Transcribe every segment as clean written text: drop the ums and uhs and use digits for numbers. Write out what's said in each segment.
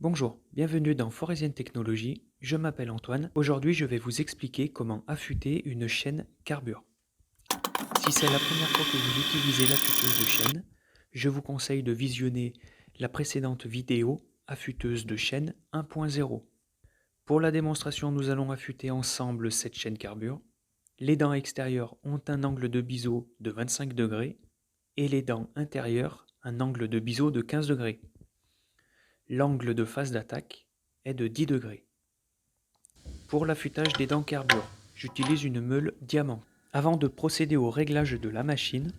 Bonjour, bienvenue dans Foresian Technologies, je m'appelle Antoine. Aujourd'hui, je vais vous expliquer comment affûter une chaîne carbure. Si c'est la première fois que vous utilisez l'affûteuse de chaîne, je vous conseille de visionner la précédente vidéo affûteuse de chaîne 1.0. Pour la démonstration, nous allons affûter ensemble cette chaîne carbure. Les dents extérieures ont un angle de biseau de 25 degrés et les dents intérieures un angle de biseau de 15 degrés. L'angle de phase d'attaque est de 10 degrés. Pour l'affûtage des dents carbure, j'utilise une meule diamant. Avant de procéder au réglage de la machine,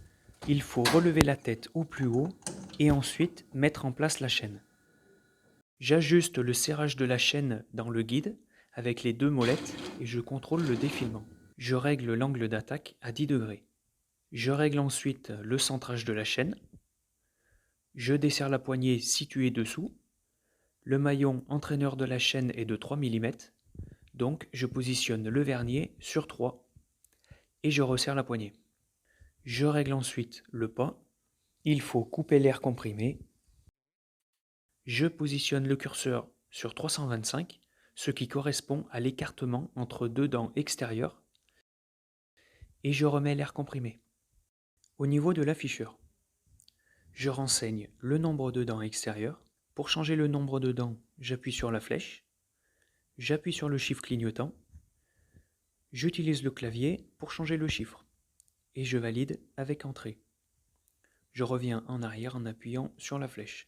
il faut relever la tête au plus haut et ensuite mettre en place la chaîne. J'ajuste le serrage de la chaîne dans le guide avec les deux molettes et je contrôle le défilement. Je règle l'angle d'attaque à 10 degrés. Je règle ensuite le centrage de la chaîne. Je desserre la poignée située dessous. Le maillon entraîneur de la chaîne est de 3 mm, donc je positionne le vernier sur 3 et je resserre la poignée. Je règle ensuite le pas. Il faut couper l'air comprimé. Je positionne le curseur sur 325, ce qui correspond à l'écartement entre deux dents extérieures, et je remets l'air comprimé. Au niveau de l'afficheur, je renseigne le nombre de dents extérieures. Pour changer le nombre de dents, j'appuie sur la flèche, j'appuie sur le chiffre clignotant, j'utilise le clavier pour changer le chiffre, et je valide avec Entrée. Je reviens en arrière en appuyant sur la flèche.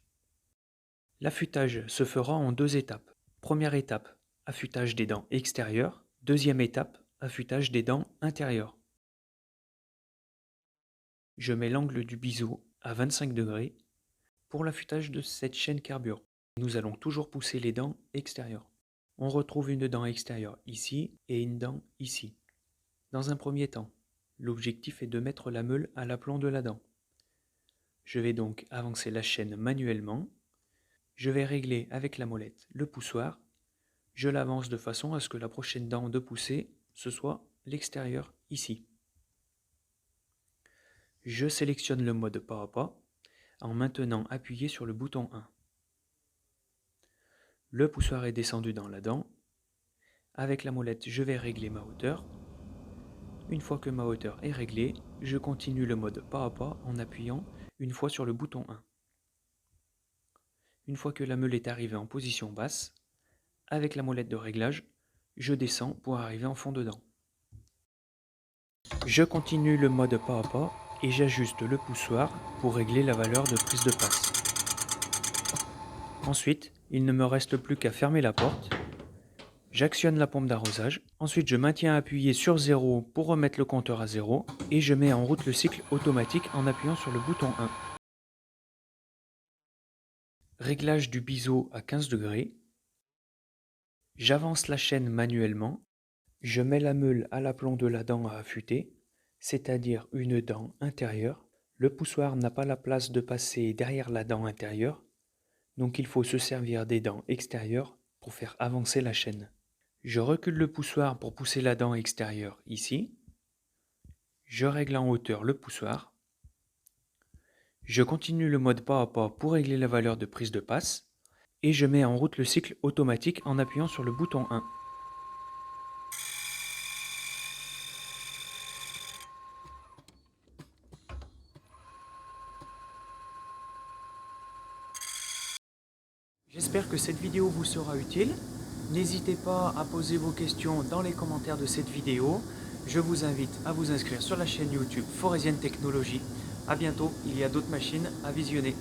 L'affûtage se fera en deux étapes. Première étape, affûtage des dents extérieures. Deuxième étape, affûtage des dents intérieures. Je mets l'angle du biseau à 25 degrés. Pour l'affûtage de cette chaîne carbure, nous allons toujours pousser les dents extérieures. On retrouve une dent extérieure ici et une dent ici. Dans un premier temps, l'objectif est de mettre la meule à l'aplomb de la dent. Je vais donc avancer la chaîne manuellement. Je vais régler avec la molette le poussoir. Je l'avance de façon à ce que la prochaine dent de poussée, ce soit l'extérieur ici. Je sélectionne le mode pas à pas en maintenant appuyé sur le bouton 1. Le poussoir est descendu dans la dent. Avec la molette, je vais régler ma hauteur. Une fois que ma hauteur est réglée, je continue le mode pas à pas en appuyant une fois sur le bouton 1. Une fois que la meule est arrivée en position basse, avec la molette de réglage, je descends pour arriver en fond de dent. Je continue le mode pas à pas et j'ajuste le poussoir pour régler la valeur de prise de passe. Ensuite, il ne me reste plus qu'à fermer la porte. J'actionne la pompe d'arrosage. Ensuite, je maintiens appuyé sur 0 pour remettre le compteur à 0 et je mets en route le cycle automatique en appuyant sur le bouton 1. Réglage du biseau à 15 degrés. J'avance la chaîne manuellement. Je mets la meule à l'aplomb de la dent à affûter, c'est-à-dire une dent intérieure. Le poussoir n'a pas la place de passer derrière la dent intérieure, donc il faut se servir des dents extérieures pour faire avancer la chaîne. Je recule le poussoir pour pousser la dent extérieure ici. Je règle en hauteur le poussoir. Je continue le mode pas à pas pour régler la valeur de prise de passe. Et je mets en route le cycle automatique en appuyant sur le bouton 1. J'espère que cette vidéo vous sera utile. N'hésitez pas à poser vos questions dans les commentaires de cette vidéo. Je vous invite à vous inscrire sur la chaîne YouTube Foresian Technologies. A bientôt, il y a d'autres machines à visionner.